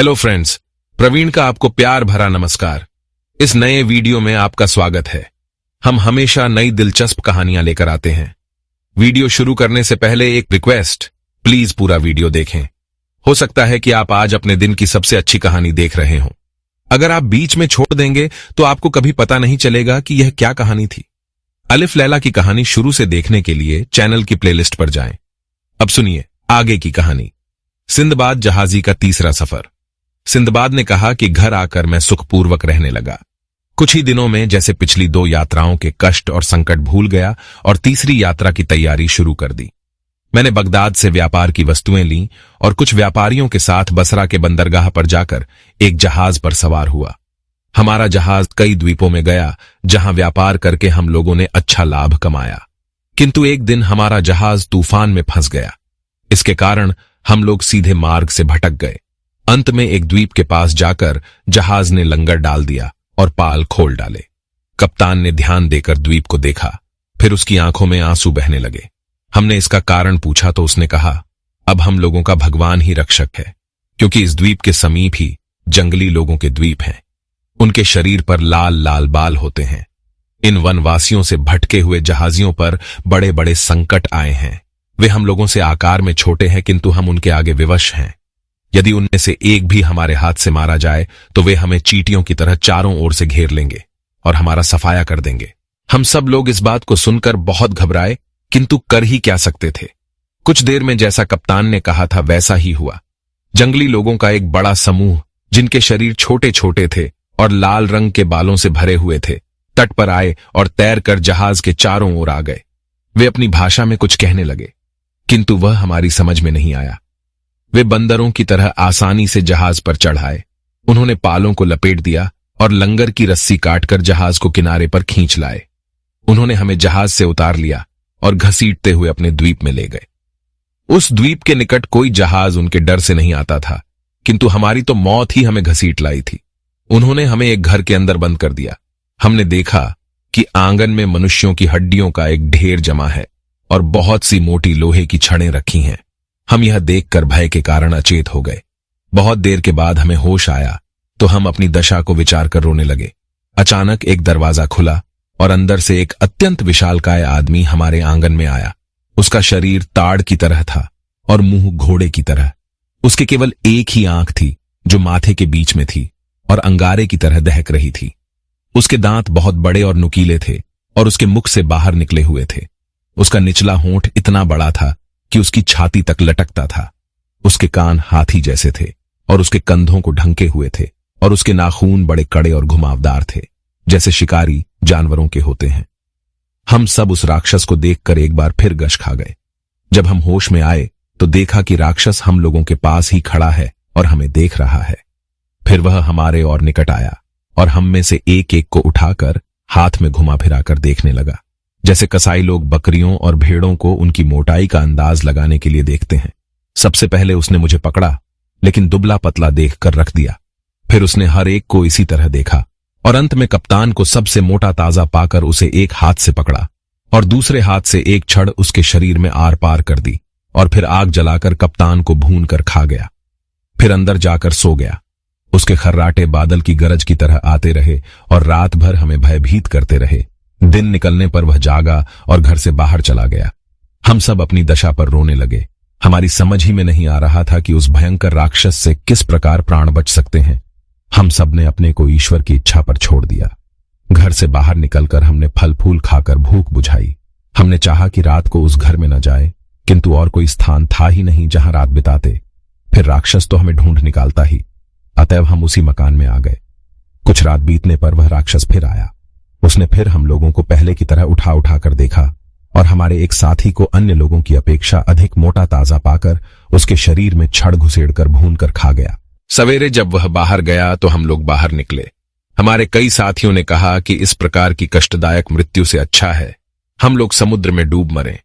Hello friends, Praveen का आपको प्यार भरा नमस्कार। इस नए वीडियो में आपका स्वागत है। हम हमेशा नई दिलचस्प कहानियां लेकर आते हैं। वीडियो शुरू करने से पहले एक रिक्वेस्ट, प्लीज पूरा वीडियो देखें। हो सकता है कि आप आज अपने दिन की सबसे अच्छी कहानी देख रहे हों। अगर आप बीच में छोड़ देंगे तो आपको कभी पता नहीं चलेगा कि यह क्या कहानी थी। अलिफ लैला की कहानी शुरू से देखने के लिए चैनल की प्लेलिस्ट पर जाएं। अब सुनिए आगे की कहानी। सिंदबाद जहाजी का तीसरा सफर। सिंदबाद ने कहा कि घर आकर मैं सुखपूर्वक रहने लगा। कुछ ही दिनों में जैसे पिछली 2 यात्राओं के कष्ट और संकट भूल गया और तीसरी यात्रा की तैयारी शुरू कर दी। मैंने बगदाद से व्यापार की वस्तुएं लीं और कुछ व्यापारियों के साथ बसरा के बंदरगाह पर जाकर एक जहाज पर सवार हुआ। हमारा जहाज कई द्वीपों में गया जहां व्यापार करके हम लोगों ने अच्छा लाभ कमाया, किंतु एक दिन हमारा जहाज तूफान में फंस गया। इसके कारण हम लोग सीधे मार्ग से भटक गए। अंत में एक द्वीप के पास जाकर जहाज ने लंगर डाल दिया और पाल खोल डाले। कप्तान ने ध्यान देकर द्वीप को देखा, फिर उसकी आंखों में आंसू बहने लगे। हमने इसका कारण पूछा तो उसने कहा, अब हम लोगों का भगवान ही रक्षक है, क्योंकि इस द्वीप के समीप ही जंगली लोगों के द्वीप हैं। उनके शरीर पर लाल लाल बाल होते हैं। इन वनवासियों से भटके हुए जहाजियों पर बड़े बड़े संकट आए हैं। वे हम लोगों से आकार में छोटे हैं, किंतु हम उनके आगे विवश हैं। यदि उनमें से एक भी हमारे हाथ से मारा जाए तो वे हमें चींटियों की तरह चारों ओर से घेर लेंगे और हमारा सफाया कर देंगे। हम सब लोग इस बात को सुनकर बहुत घबराए, किंतु कर ही क्या सकते थे। कुछ देर में जैसा कप्तान ने कहा था वैसा ही हुआ। जंगली लोगों का एक बड़ा समूह, जिनके शरीर छोटे छोटे थे और लाल रंग के बालों से भरे हुए थे, तट पर आए और तैरकर जहाज के चारों ओर आ गए। वे अपनी भाषा में कुछ कहने लगे, किंतु वह हमारी समझ में नहीं आया। वे बंदरों की तरह आसानी से जहाज पर चढ़ आए। उन्होंने पालों को लपेट दिया और लंगर की रस्सी काटकर जहाज को किनारे पर खींच लाए। उन्होंने हमें जहाज से उतार लिया और घसीटते हुए अपने द्वीप में ले गए। उस द्वीप के निकट कोई जहाज उनके डर से नहीं आता था, किंतु हमारी तो मौत ही हमें घसीट लाई थी। उन्होंने हमें एक घर के अंदर बंद कर दिया। हमने देखा कि आंगन में मनुष्यों की हड्डियों का एक ढेर जमा है और बहुत सी मोटी लोहे की छड़ें रखी हैं। हम यह देखकर भय के कारण अचेत हो गए। बहुत देर के बाद हमें होश आया तो हम अपनी दशा को विचार कर रोने लगे। अचानक एक दरवाजा खुला और अंदर से एक अत्यंत विशालकाय आदमी हमारे आंगन में आया। उसका शरीर ताड़ की तरह था और मुंह घोड़े की तरह। उसके केवल एक ही आंख थी जो माथे के बीच में थी और अंगारे की तरह दहक रही थी। उसके दांत बहुत बड़े और नुकीले थे और उसके मुख से बाहर निकले हुए थे। उसका निचला होंठ इतना बड़ा था कि उसकी छाती तक लटकता था। उसके कान हाथी जैसे थे और उसके कंधों को ढंके हुए थे और उसके नाखून बड़े कड़े और घुमावदार थे, जैसे शिकारी जानवरों के होते हैं। हम सब उस राक्षस को देखकर एक बार फिर गश खा गए। जब हम होश में आए तो देखा कि राक्षस हम लोगों के पास ही खड़ा है और हमें देख रहा है। फिर वह हमारे और निकट आया और हम में से एक एक को उठाकर हाथ में घुमा फिराकर देखने लगा, जैसे कसाई लोग बकरियों और भेड़ों को उनकी मोटाई का अंदाज लगाने के लिए देखते हैं। सबसे पहले उसने मुझे पकड़ा, लेकिन दुबला पतला देखकर रख दिया। फिर उसने हर एक को इसी तरह देखा और अंत में कप्तान को सबसे मोटा ताजा पाकर उसे एक हाथ से पकड़ा और दूसरे हाथ से एक छड़ उसके शरीर में आर पार कर दी और फिर आग जलाकर कप्तान को भून कर खा गया। फिर अंदर जाकर सो गया। उसके खर्राटे बादल की गरज की तरह आते रहे और रात भर हमें भयभीत करते रहे। दिन निकलने पर वह जागा और घर से बाहर चला गया। हम सब अपनी दशा पर रोने लगे। हमारी समझ ही में नहीं आ रहा था कि उस भयंकर राक्षस से किस प्रकार प्राण बच सकते हैं। हम सब ने अपने को ईश्वर की इच्छा पर छोड़ दिया। घर से बाहर निकलकर हमने फल फूल खाकर भूख बुझाई। हमने चाहा कि रात को उस घर में न जाए, किंतु और कोई स्थान था ही नहीं जहां रात बिताते। फिर राक्षस तो हमें ढूंढ निकालता ही, अतएव हम उसी मकान में आ गए। कुछ रात बीतने पर वह राक्षस फिर आया। उसने फिर हम लोगों को पहले की तरह उठा उठा कर देखा और हमारे एक साथी को अन्य लोगों की अपेक्षा अधिक मोटा ताजा पाकर उसके शरीर में छड़ घुसेड़कर भून कर खा गया। सवेरे जब वह बाहर गया तो हम लोग बाहर निकले। हमारे कई साथियों ने कहा कि इस प्रकार की कष्टदायक मृत्यु से अच्छा है हम लोग समुद्र में डूब मरें,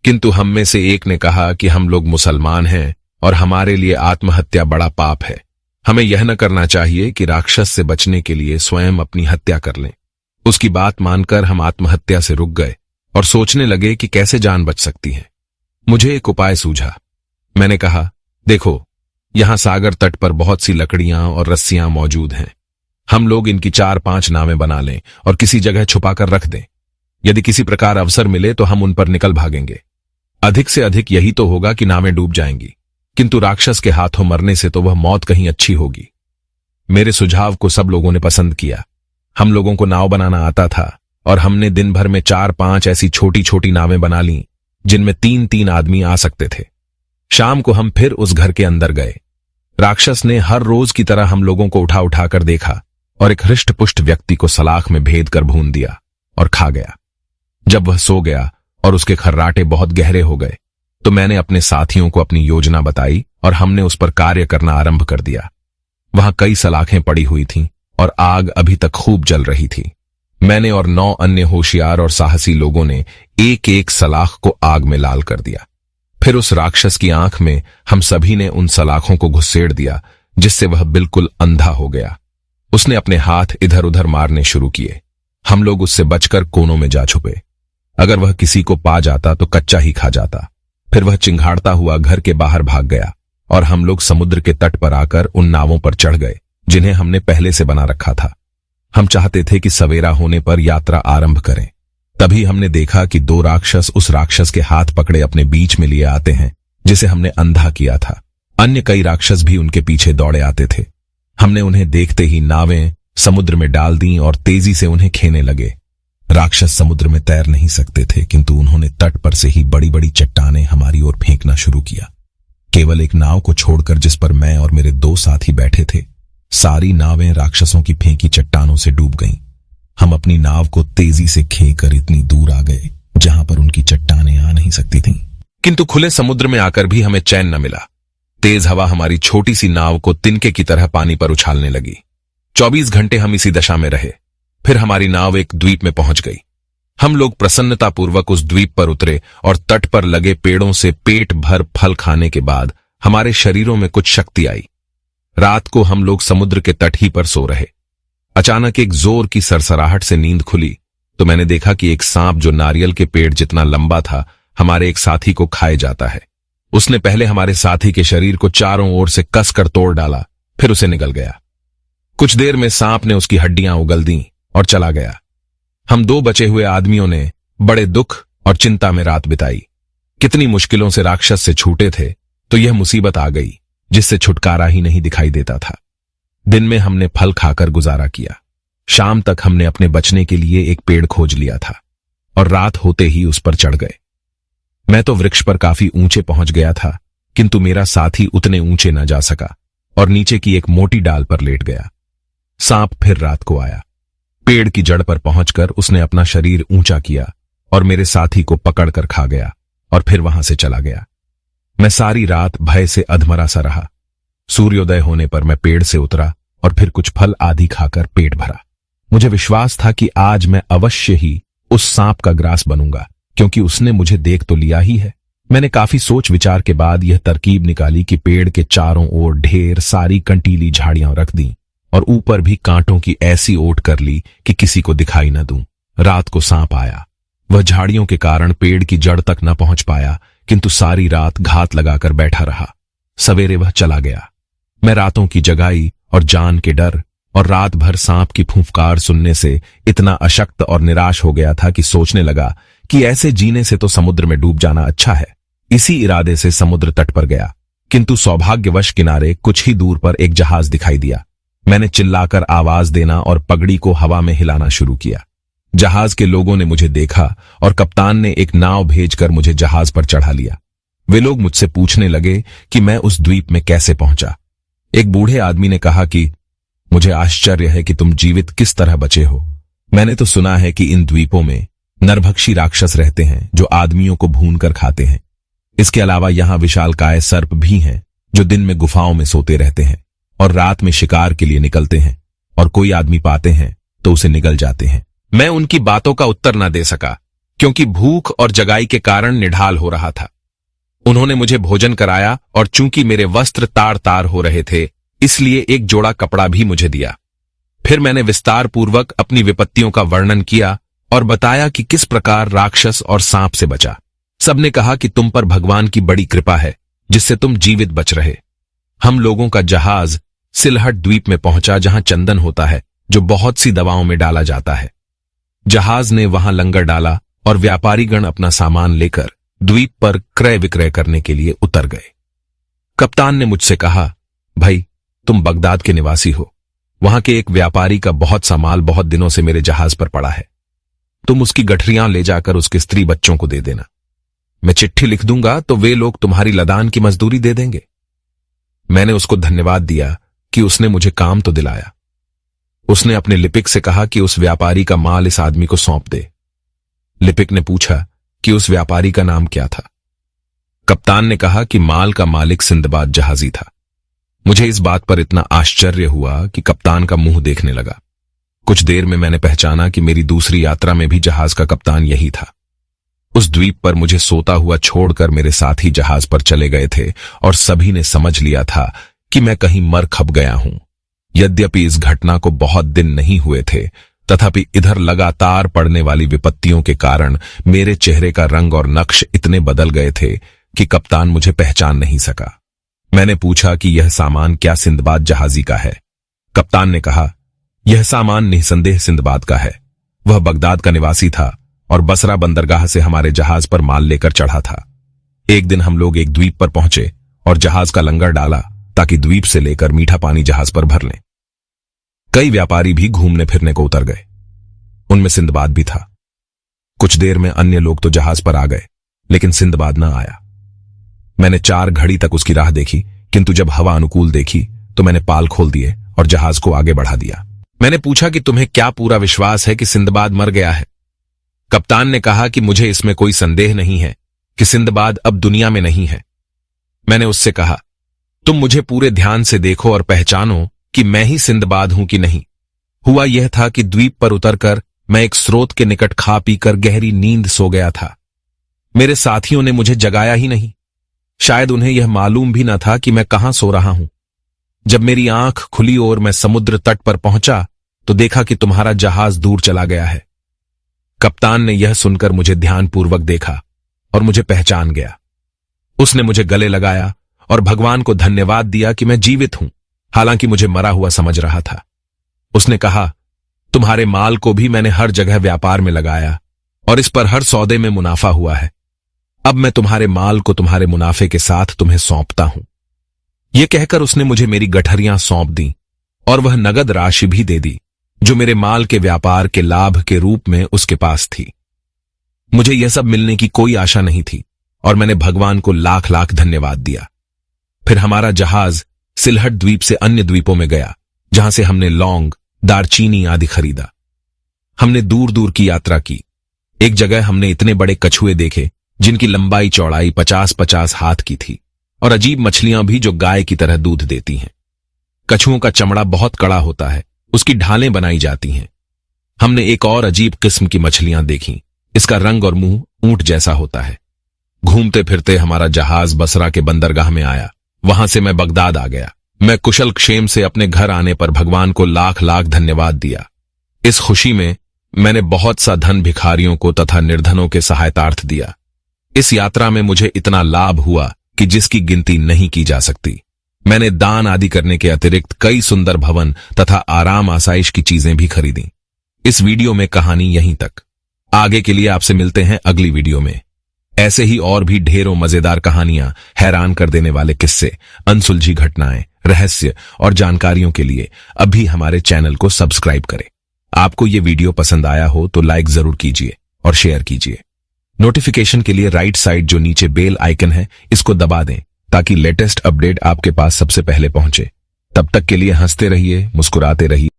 किंतु हम में से एक ने कहा कि हम लोग मुसलमान हैं और हमारे लिए आत्महत्या बड़ा पाप है। हमें यह न करना चाहिए कि राक्षस से बचने के लिए स्वयं अपनी हत्या कर लें। उसकी बात मानकर हम आत्महत्या से रुक गए और सोचने लगे कि कैसे जान बच सकती है। मुझे एक उपाय सूझा। मैंने कहा, देखो, यहाँ सागर तट पर बहुत सी लकड़ियां और रस्सियां मौजूद हैं। हम लोग इनकी 4-5 नावें बना लें और किसी जगह छुपाकर रख दें। यदि किसी प्रकार अवसर मिले तो हम उन पर निकल भागेंगे। अधिक से अधिक यही तो होगा कि नावें डूब जाएंगी, किंतु राक्षस के हाथों मरने से तो वह मौत कहीं अच्छी होगी। मेरे सुझाव को सब लोगों ने पसंद किया। हम लोगों को नाव बनाना आता था और हमने दिन भर में 4-5 ऐसी छोटी छोटी नावें बना लीं जिनमें 3-3 आदमी आ सकते थे। शाम को हम फिर उस घर के अंदर गए। राक्षस ने हर रोज की तरह हम लोगों को उठा उठाकर देखा और एक हृष्ट-पुष्ट व्यक्ति को सलाख में भेद कर भून दिया और खा गया। जब वह सो गया और उसके खर्राटे बहुत गहरे हो गए तो मैंने अपने साथियों को अपनी योजना बताई और हमने उस पर कार्य करना आरंभ कर दिया। वहां कई सलाखें पड़ी हुई थीं और आग अभी तक खूब जल रही थी। मैंने और 9 अन्य होशियार और साहसी लोगों ने एक एक सलाख को आग में लाल कर दिया। फिर उस राक्षस की आंख में हम सभी ने उन सलाखों को घुसेड़ दिया, जिससे वह बिल्कुल अंधा हो गया। उसने अपने हाथ इधर उधर मारने शुरू किए। हम लोग उससे बचकर कोनों में जा छुपे। अगर वह किसी को पा जाता तो कच्चा ही खा जाता। फिर वह चिंघाड़ता हुआ घर के बाहर भाग गया और हम लोग समुद्र के तट पर आकर उन नावों पर चढ़ गए जिन्हें हमने पहले से बना रखा था। हम चाहते थे कि सवेरा होने पर यात्रा आरंभ करें। तभी हमने देखा कि 2 राक्षस उस राक्षस के हाथ पकड़े अपने बीच में लिए आते हैं जिसे हमने अंधा किया था। अन्य कई राक्षस भी उनके पीछे दौड़े आते थे। हमने उन्हें देखते ही नावें समुद्र में डाल दी और तेजी से उन्हें खेने लगे। राक्षस समुद्र में तैर नहीं सकते थे, किंतु उन्होंने तट पर से ही बड़ी बड़ी चट्टानें हमारी ओर फेंकना शुरू किया। केवल एक नाव को छोड़कर, जिस पर मैं और मेरे 2 साथी बैठे थे, सारी नावें राक्षसों की फेंकी चट्टानों से डूब गईं। हम अपनी नाव को तेजी से खेकर इतनी दूर आ गए जहां पर उनकी चट्टानें आ नहीं सकती थीं। किंतु खुले समुद्र में आकर भी हमें चैन न मिला। तेज हवा हमारी छोटी सी नाव को तिनके की तरह पानी पर उछालने लगी। 24 घंटे हम इसी दशा में रहे। फिर हमारी नाव एक द्वीप में पहुंच गई। हम लोग प्रसन्नतापूर्वक उस द्वीप पर उतरे और तट पर लगे पेड़ों से पेट भर फल खाने के बाद हमारे शरीरों में कुछ शक्ति आई। रात को हम लोग समुद्र के तट ही पर सो रहे। अचानक एक जोर की सरसराहट से नींद खुली तो मैंने देखा कि एक सांप जो नारियल के पेड़ जितना लंबा था हमारे एक साथी को खाए जाता है। उसने पहले हमारे साथी के शरीर को चारों ओर से कसकर तोड़ डाला, फिर उसे निगल गया। कुछ देर में सांप ने उसकी हड्डियां उगल दी और चला गया। हम 2 बचे हुए आदमियों ने बड़े दुख और चिंता में रात बिताई। कितनी मुश्किलों से राक्षस से छूटे थे तो यह मुसीबत आ गई जिससे छुटकारा ही नहीं दिखाई देता था। दिन में हमने फल खाकर गुजारा किया। शाम तक हमने अपने बचने के लिए एक पेड़ खोज लिया था और रात होते ही उस पर चढ़ गए। मैं तो वृक्ष पर काफी ऊंचे पहुंच गया था, किंतु मेरा साथी उतने ऊंचे न जा सका और नीचे की एक मोटी डाल पर लेट गया। सांप फिर रात को आया। पेड़ की जड़ पर पहुंचकर उसने अपना शरीर ऊंचा किया और मेरे साथी को पकड़कर खा गया और फिर वहां से चला गया। मैं सारी रात भय से अधमरा सा रहा। सूर्योदय होने पर मैं पेड़ से उतरा और फिर कुछ फल आदि खाकर पेट भरा। मुझे विश्वास था कि आज मैं अवश्य ही उस सांप का ग्रास बनूंगा, क्योंकि उसने मुझे देख तो लिया ही है। मैंने काफी सोच विचार के बाद यह तरकीब निकाली कि पेड़ के चारों ओर ढेर सारी कंटीली झाड़ियां रख दी और ऊपर भी कांटों की ऐसी ओट कर ली कि किसी को दिखाई न दूं। रात को सांप आया। वह झाड़ियों के कारण पेड़ की जड़ तक न पहुंच पाया, किंतु सारी रात घात लगाकर बैठा रहा। सवेरे वह चला गया। मैं रातों की जगाई और जान के डर और रात भर सांप की फूंफकार सुनने से इतना अशक्त और निराश हो गया था कि सोचने लगा कि ऐसे जीने से तो समुद्र में डूब जाना अच्छा है। इसी इरादे से समुद्र तट पर गया, किंतु सौभाग्यवश किनारे कुछ ही दूर पर एक जहाज दिखाई दिया। मैंने चिल्लाकर आवाज देना और पगड़ी को हवा में हिलाना शुरू किया। जहाज के लोगों ने मुझे देखा और कप्तान ने एक नाव भेजकर मुझे जहाज पर चढ़ा लिया। वे लोग मुझसे पूछने लगे कि मैं उस द्वीप में कैसे पहुंचा। एक बूढ़े आदमी ने कहा कि मुझे आश्चर्य है कि तुम जीवित किस तरह बचे हो। मैंने तो सुना है कि इन द्वीपों में नरभक्षी राक्षस रहते हैं जो आदमियों को भून कर खाते हैं। इसके अलावा यहां विशालकाय सर्प भी हैं जो दिन में गुफाओं में सोते रहते हैं और रात में शिकार के लिए निकलते हैं, और कोई आदमी पाते हैं तो उसे निगल जाते हैं। मैं उनकी बातों का उत्तर न दे सका, क्योंकि भूख और जगाई के कारण निढाल हो रहा था। उन्होंने मुझे भोजन कराया और चूंकि मेरे वस्त्र तार तार हो रहे थे, इसलिए एक जोड़ा कपड़ा भी मुझे दिया। फिर मैंने विस्तार पूर्वक अपनी विपत्तियों का वर्णन किया और बताया कि किस प्रकार राक्षस और सांप से बचा। सबने कहा कि तुम पर भगवान की बड़ी कृपा है जिससे तुम जीवित बच रहे। हम लोगों का जहाज सिलहट द्वीप में पहुंचा, जहां चंदन होता है जो बहुत सी दवाओं में डाला जाता है। जहाज ने वहां लंगर डाला और व्यापारीगण अपना सामान लेकर द्वीप पर क्रय विक्रय करने के लिए उतर गए। कप्तान ने मुझसे कहा, भाई तुम बगदाद के निवासी हो, वहां के एक व्यापारी का बहुत सा माल बहुत दिनों से मेरे जहाज पर पड़ा है, तुम उसकी गठरियां ले जाकर उसके स्त्री बच्चों को दे देना। मैं चिट्ठी लिख दूंगा तो वे लोग तुम्हारी लदान की मजदूरी दे देंगे। मैंने उसको धन्यवाद दिया कि उसने मुझे काम तो दिलाया। उसने अपने लिपिक से कहा कि उस व्यापारी का माल इस आदमी को सौंप दे। लिपिक ने पूछा कि उस व्यापारी का नाम क्या था। कप्तान ने कहा कि माल का मालिक सिंदबाद जहाजी था। मुझे इस बात पर इतना आश्चर्य हुआ कि कप्तान का मुंह देखने लगा। कुछ देर में मैंने पहचाना कि मेरी दूसरी यात्रा में भी जहाज का कप्तान यही था। उस द्वीप पर मुझे सोता हुआ छोड़कर मेरे साथी जहाज पर चले गए थे और सभी ने समझ लिया था कि मैं कहीं मर खप गया हूं। यद्यपि इस घटना को बहुत दिन नहीं हुए थे, तथापि इधर लगातार पड़ने वाली विपत्तियों के कारण मेरे चेहरे का रंग और नक्श इतने बदल गए थे कि कप्तान मुझे पहचान नहीं सका। मैंने पूछा कि यह सामान क्या सिंदबाद जहाजी का है। कप्तान ने कहा, यह सामान निसंदेह सिंदबाद का है। वह बगदाद का निवासी था और बसरा बंदरगाह से हमारे जहाज पर माल लेकर चढ़ा था। एक दिन हम लोग एक द्वीप पर पहुंचे और जहाज का लंगर डाला ताकि द्वीप से लेकर मीठा पानी जहाज पर भर लें। कई व्यापारी भी घूमने फिरने को उतर गए, उनमें सिंदबाद भी था। कुछ देर में अन्य लोग तो जहाज पर आ गए, लेकिन सिंदबाद न आया। मैंने 4 घड़ी तक उसकी राह देखी, किंतु जब हवा अनुकूल देखी तो मैंने पाल खोल दिए और जहाज को आगे बढ़ा दिया। मैंने पूछा कि तुम्हें क्या पूरा विश्वास है कि सिंदबाद मर गया है। कप्तान ने कहा कि मुझे इसमें कोई संदेह नहीं है कि सिंदबाद अब दुनिया में नहीं है। मैंने उससे कहा, तुम मुझे पूरे ध्यान से देखो और पहचानो कि मैं ही सिंदबाद हूं कि नहीं। हुआ यह था कि द्वीप पर उतरकर मैं एक स्रोत के निकट खा पीकर गहरी नींद सो गया था। मेरे साथियों ने मुझे जगाया ही नहीं। शायद उन्हें यह मालूम भी न था कि मैं कहां सो रहा हूं। जब मेरी आंख खुली और मैं समुद्र तट पर पहुंचा तो देखा कि तुम्हारा जहाज दूर चला गया है। कप्तान ने यह सुनकर मुझे ध्यानपूर्वक देखा और मुझे पहचान गया। उसने मुझे गले लगाया और भगवान को धन्यवाद दिया कि मैं जीवित हूं, हालांकि मुझे मरा हुआ समझ रहा था। उसने कहा, तुम्हारे माल को भी मैंने हर जगह व्यापार में लगाया और इस पर हर सौदे में मुनाफा हुआ है। अब मैं तुम्हारे माल को तुम्हारे मुनाफे के साथ तुम्हें सौंपता हूं। यह कहकर उसने मुझे मेरी गठरियां सौंप दी और वह नगद राशि भी दे दी जो मेरे माल के व्यापार के लाभ के रूप में उसके पास थी। मुझे यह सब मिलने की कोई आशा नहीं थी और मैंने भगवान को लाख लाख धन्यवाद दिया। फिर हमारा जहाज सिलहट द्वीप से अन्य द्वीपों में गया, जहां से हमने लौंग, दारचीनी आदि खरीदा। हमने दूर दूर की यात्रा की। एक जगह हमने इतने बड़े कछुए देखे जिनकी लंबाई चौड़ाई 50-50 हाथ की थी और अजीब मछलियां भी जो गाय की तरह दूध देती हैं। कछुओं का चमड़ा बहुत कड़ा होता है, उसकी ढालें बनाई जाती हैं। हमने एक और अजीब किस्म की मछलियां देखी, इसका रंग और मुंह ऊंट जैसा होता है। घूमते फिरते हमारा जहाज बसरा के बंदरगाह में आया। वहां से मैं बगदाद आ गया। मैं कुशल क्षेम से अपने घर आने पर भगवान को लाख लाख धन्यवाद दिया। इस खुशी में मैंने बहुत सा धन भिखारियों को तथा निर्धनों के सहायतार्थ दिया। इस यात्रा में मुझे इतना लाभ हुआ कि जिसकी गिनती नहीं की जा सकती। मैंने दान आदि करने के अतिरिक्त कई सुंदर भवन तथा आराम आसाइश की चीजें भी खरीदी। इस वीडियो में कहानी यहीं तक। आगे के लिए आपसे मिलते हैं अगली वीडियो में। ऐसे ही और भी ढेरों मजेदार कहानियां, हैरान कर देने वाले किस्से, अनसुलझी घटनाएं, रहस्य और जानकारियों के लिए अभी हमारे चैनल को सब्सक्राइब करें। आपको ये वीडियो पसंद आया हो तो लाइक जरूर कीजिए और शेयर कीजिए। नोटिफिकेशन के लिए राइट साइड जो नीचे बेल आइकन है इसको दबा दें ताकि लेटेस्ट अपडेट आपके पास सबसे पहले पहुंचे। तब तक के लिए हंसते रहिए, मुस्कुराते रहिए।